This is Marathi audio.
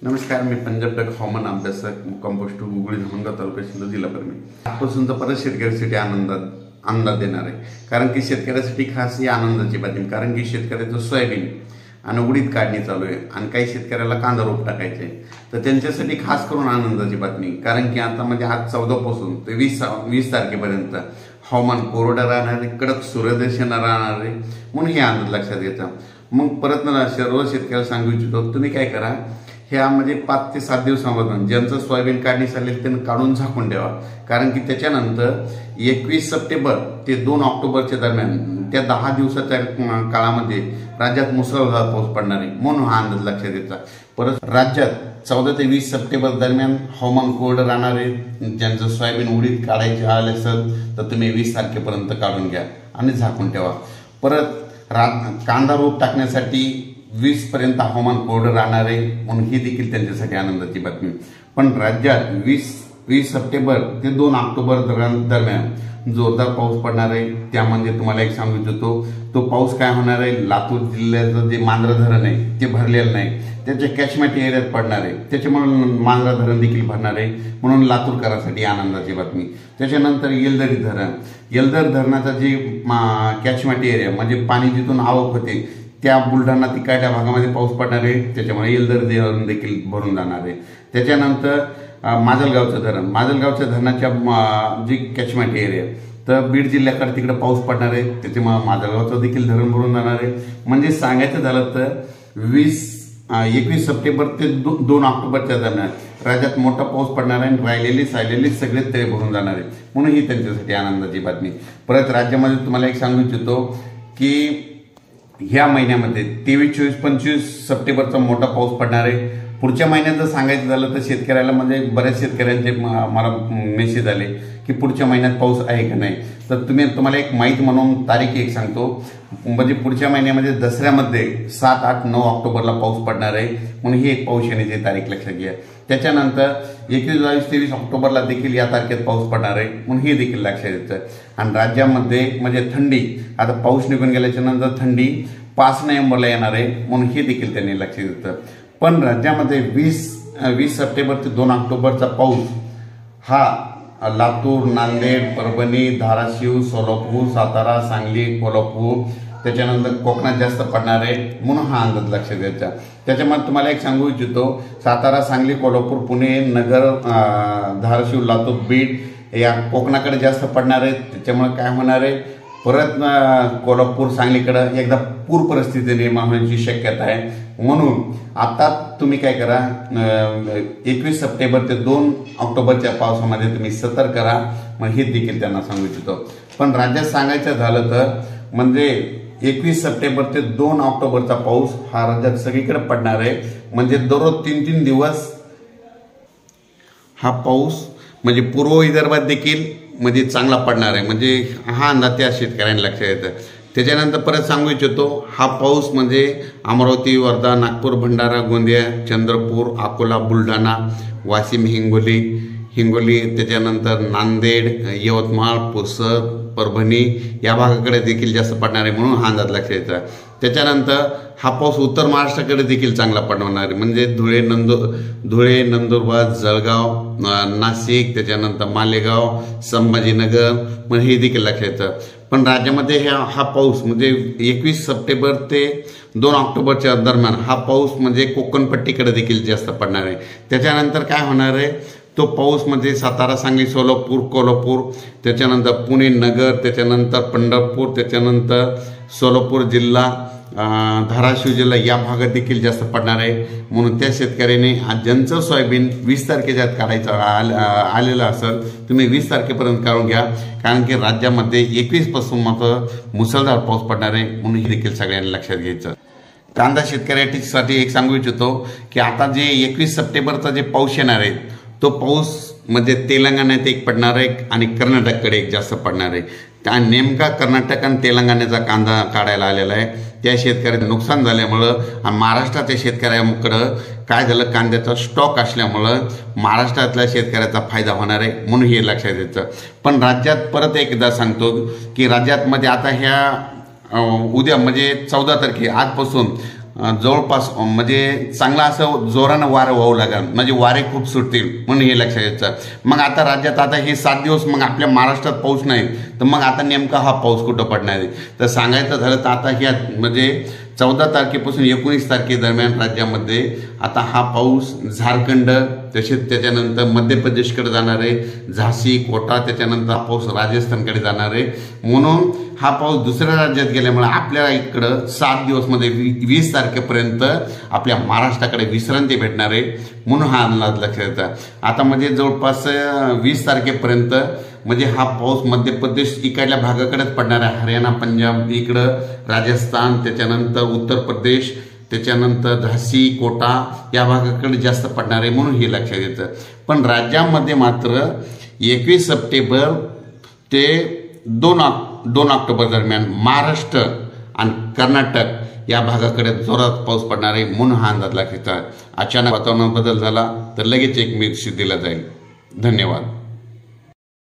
नमस्कार, मी पंजाब डक हवामान अभ्यासक कंपोस्ट गुगळी धामणगाव तालुका सिल्लोड जिल्हा परभणी. आजपासून तर परत शेतकऱ्यासाठी आनंद देणार आहे. कारण की शेतकऱ्यासाठी खास ही आनंदाची बातमी. कारण की शेतकऱ्याचं सोयाबीन आणि उडीद काढणी चालू आहे आणि काही शेतकऱ्याला कांदा रोप टाकायचे आहे. तर त्यांच्यासाठी खास करून आनंदाची बातमी. कारण की आता म्हणजे आज 14 पासून ते 20 तारखेपर्यंत हवामान कोरडं राहणार आहे, कडक सूर्यदर्शन राहणार आहे. म्हणून हे आनंद लक्षात घ्यायचा. मग परत सर्व शेतकऱ्याला सांगू इच्छितो, तुम्ही काय करा, ह्या म्हणजे 5 ते 7 दिवसांमधून ज्यांचं सोयाबीन काढणी चालेल त्यांनी काढून झाकून द्यावा. कारण की त्याच्यानंतर 21 सप्टेंबर ते 2 ऑक्टोबरच्या दरम्यान त्या 10 दिवसाच्या काळामध्ये राज्यात मुसळधार पाऊस पडणार आहे. म्हणून हा अंदाज लक्षात घ्यायचा. परत राज्यात 14 ते 20 सप्टेंबर दरम्यान हवामान कोरडं राहणार आहे. ज्यांचं सोयाबीन उडीद काढायचे आले असेल तर तुम्ही 20 तारखेपर्यंत काढून घ्या आणि झाकून ठेवा. परत कांदा रोप टाकण्यासाठी 20 पर्यंत हवामान कोरडं राहणार आहे. म्हणून ही देखील त्यांच्यासाठी आनंदाची बातमी. पण राज्यात 20 सप्टेंबर ते 2 ऑक्टोबर दरम्यान जोरदार पाऊस पडणार आहे. त्यामध्ये तुम्हाला एक सांगू इच्छितो, तो पाऊस काय होणार आहे, लातूर जिल्ह्याचं जे मांजरा धरण आहे ते भरलेलं नाही, त्याच्या कॅचमेंट एरियात पडणार आहे. त्याच्यामुळे मांजरा धरण देखील भरणार आहे. म्हणून लातूरकरांसाठी आनंदाची बातमी. त्याच्यानंतर येलदरी धरणाचा जे कॅचमेंट एरिया म्हणजे पाणी जिथून आवक होते त्या बुलढाणा तिकडच्या भागामध्ये पाऊस पडणार आहे. त्याच्यामुळे येलदरी धरण देखील भरून जाणार आहे. त्याच्यानंतर माजलगावच्या धरणाच्या जी कॅचमेंट एरिया तर बीड जिल्ह्याकडे तिकडे पाऊस पडणार आहे. त्याच्यामुळे माजलगावचं देखील धरण भरून जाणार आहे. म्हणजे सांगायचं झालं तर 21 सप्टेंबर ते 2 ऑक्टोबरच्या दरम्यान राज्यात मोठा पाऊस पडणार आहे. राहिलेली सगळे तळे भरून जाणार आहे. म्हणून ही त्यांच्यासाठी आनंदाची बातमी. परत राज्यामध्ये तुम्हाला एक सांगू इच्छितो की ह्या महिन्यामध्ये 23, 24, 25 सप्टेंबरचा मोठा पाऊस पडणार आहे. पुढच्या महिन्यात जर सांगायचं झालं तर शेतकऱ्याला म्हणजे बऱ्याच शेतकऱ्यांचे मला मेसेज आले की पुढच्या महिन्यात पाऊस आहे का नाही. तर तुम्हाला एक माहिती म्हणून तारीख एक सांगतो. म्हणजे पुढच्या महिन्यामध्ये दसऱ्यामध्ये 7, 8, 9 ऑक्टोबरला पाऊस पडणार आहे. म्हणून ही एक पाऊस येण्याची तारीख लक्षात घ्या. त्याच्यानंतर 21, 22, 23 ऑक्टोबरला देखील या तारखेत पाऊस पडणार आहे. म्हणून हे देखील लक्षात घ्यायचं. आणि राज्यामध्ये म्हणजे थंडी, आता पाऊस निघून गेल्याच्या नंतर थंडी 5 नोव्हेंबरला येणार आहे. म्हणून हे देखील त्यांनी लक्षात घेतलं. पण राज्यामध्ये 20 सप्टेंबर ते 2 ऑक्टोबरचा पाऊस हा लातूर, नांदेड, परभणी, धाराशिव, सोलापूर, सातारा, सांगली, कोल्हापूर त्याच्यानंतर कोकणात जास्त पडणार आहे. म्हणून हा अंदाज लक्षात द्यायचा. त्याच्यामध्ये तुम्हाला एक सांगू इच्छितो, सातारा, सांगली, कोल्हापूर, पुणे, नगर, धाराशिव, लातूर, बीड या कोकणाकडे जास्त पडणार आहे. त्याच्यामुळे काय होणार आहे, परत कोल्हापूर, सांगलीकडे एकदा पूर परिस्थिती निर्माण होण्याची शक्यता आहे. म्हणून आता तुम्ही काय करा, 21 सप्टेंबर ते 2 ऑक्टोबरच्या पावसामध्ये तुम्ही सतर्क करा. मग हे देखील त्यांना सांगू इच्छितो. पण राज्यात सांगायचं झालं तर म्हणजे 21 सप्टेंबर ते 2 ऑक्टोबरचा पाऊस हा राज्यात सगळीकडे पडणार आहे. म्हणजे दररोज 3-3 दिवस हा पाऊस म्हणजे पूर्व विदर्भात देखील म्हणजे चांगला पडणार आहे. म्हणजे हा अंदाज त्या शेतकऱ्यांना लक्षात येतं. त्याच्यानंतर परत सांगू इच्छितो, हा पाऊस म्हणजे अमरावती, वर्धा, नागपूर, भंडारा, गोंदिया, चंद्रपूर, अकोला, बुलढाणा, वाशिम, हिंगोली त्याच्यानंतर नांदेड, यवतमाळ, पुसद, परभणी या भागाकडे देखील जास्त पडणार आहे. म्हणून हा अंदाज लक्षात येतो. त्याच्यानंतर हा पाऊस उत्तर महाराष्ट्राकडे देखील चांगला पडणार आहे. म्हणजे धुळे, नंदुरबार, जळगाव, नाशिक, त्याच्यानंतर मालेगाव, संभाजीनगर मग हे देखील लक्षात येतं. पण राज्यामध्ये हा पाऊस म्हणजे 21 सप्टेंबर ते 2 ऑक्टोबरच्या दरम्यान हा पाऊस म्हणजे कोकणपट्टीकडे देखील जास्त पडणार आहे. त्याच्यानंतर काय होणार आहे, तो पाऊस म्हणजे सातारा, सांगली, सोलापूर, कोल्हापूर, त्याच्यानंतर पुणे, नगर, त्याच्यानंतर पंढरपूर, त्याच्यानंतर सोलापूर जिल्हा, धाराशिव जिल्हा या भागात देखील जास्त पडणार आहे. म्हणून त्या शेतकऱ्याने ज्यांचं सोयाबीन 20 तारखेच्या काढायचं आलेलं असेल तुम्ही 20 तारखेपर्यंत काढून घ्या. कारण की राज्यामध्ये 21 पासून मात्र मुसळधार पाऊस पडणार आहे. म्हणून हे देखील सगळ्यांनी लक्षात घ्यायचं. कांदा शेतकऱ्यासाठी एक सांगू इच्छितो की आता जे 21 सप्टेंबरचा जे पाऊस येणार आहे तो पाऊस म्हणजे तेलंगणात एक पडणार आहे आणि कर्नाटककडे एक जास्त पडणार आहे. त्या नेमका कर्नाटक आणि तेलंगणाचा कांदा काढायला आलेला आहे. त्या शेतकऱ्याचं नुकसान झाल्यामुळं आणि महाराष्ट्राच्या शेतकऱ्याकडं काय झालं, कांद्याचा स्टॉक असल्यामुळं महाराष्ट्रातल्या शेतकऱ्याचा फायदा होणार आहे. म्हणून हे लक्षात द्यायचं. पण राज्यात परत एकदा सांगतो की राज्यात मध्ये आता ह्या उद्या म्हणजे 14 तारखे आजपासून जवळपास म्हणजे चांगला असं जोरानं वारं वाहू लागेल, म्हणजे वारे खूप सुटतील म्हणून हे लक्षात घ्यायचं. मग आता राज्यात आता हे 7 दिवस मग आपल्या महाराष्ट्रात पाऊस नाही, तर मग आता नेमका हा पाऊस कुठं पडणार आहे? तर सांगायचं झालं तर आता ह्या म्हणजे 14 तारखेपासून 19 तारखेदरम्यान राज्यामध्ये आता हा पाऊस झारखंड, तसेच त्याच्यानंतर मध्य प्रदेशकडे जाणार आहे, झाशी, कोटा, त्याच्यानंतर हा पाऊस राजस्थानकडे जाणार आहे. म्हणून हा पाऊस दुसऱ्या राज्यात गेल्यामुळे आपल्या इकडं 7 दिवस मध्ये 20 तारखेपर्यंत आपल्या महाराष्ट्राकडे विश्रांती भेटणार आहे, म्हणून हा अंदाज लक्षात येतात. आता म्हणजे जवळपास 20 तारखेपर्यंत म्हणजे हा पाऊस मध्य प्रदेश इकडल्या भागाकडेच पडणार आहे. हरियाणा, पंजाब इकडं, राजस्थान, त्याच्यानंतर उत्तर प्रदेश, त्याच्यानंतर झाशी, कोटा या भागाकडे जास्त पडणार आहे, म्हणून हे लक्षात येतं. पण राज्यामध्ये मात्र 21 सप्टेंबर ते 2 ऑक्टोबर दरम्यान महाराष्ट्र आणि कर्नाटक या भागाकडे जोरात पाऊस पडणार आहे, म्हणून हा अंदाज लक्षात येतात. अचानक वातावरणात बदल झाला तर लगेच एक मेसेज दिला जाईल. धन्यवाद.